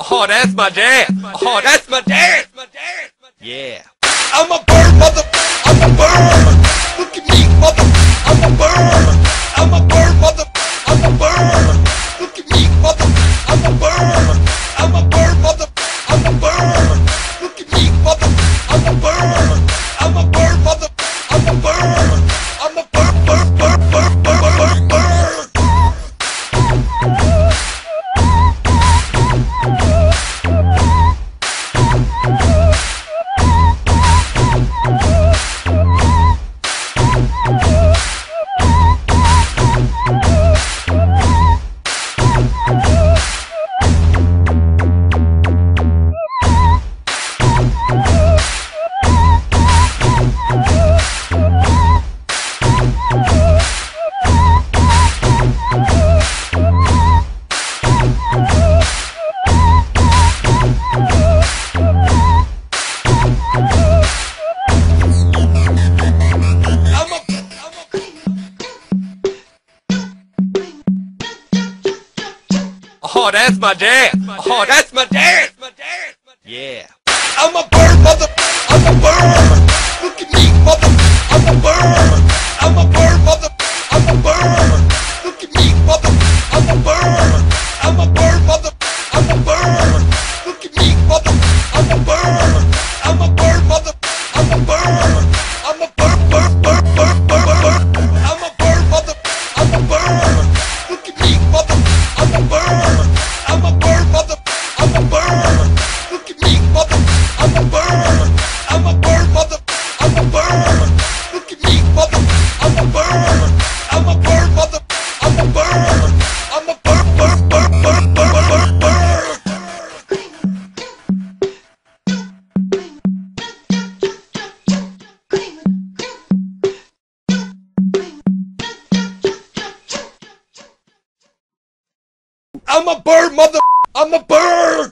Oh, that's my dad. Oh, that's my dad. Yeah. I'm a bird, mother. I'm a bird. Look at me, mother. I'm a bird. I'm a bird, mother. I'm a bird. Look at me, mother. I'm a bird. I'm a bird, mother. I'm a bird. Look at me, mother. I'm a bird. I'm a bird, mother. I'm a bird. I'm a bird, bird, bird, bird, bird, bird, bird. Oh, that's my dad. Oh, that's my dad. Yeah. I'm a bird, mother. I'm a bird. Look at me, mother. I'm a bird. I'm a bird, mother. I'm a bird. Look at me, mother. I'm a bird. I'm a bird, mother. I'm a bird. Look at me, mother. I'm a bird. I'm a bird, mother. I'm a bird. I'm a bird, bird, bird, bird, bird, bird. I'm a bird, mother. I'm a bird. Look at me, mother. I'm a bird. I'm a bird, mother. I'm a bird. Look at me, mother. I'm a bird. I'm a bird, mother. I'm a bird. Look at me, mother. I'm a bird. I'm a bird, mother. I'm a bird. I'm a bird, bird, bird, bird, bird, bird, bird. I'm a bird, mother. I'm a bird.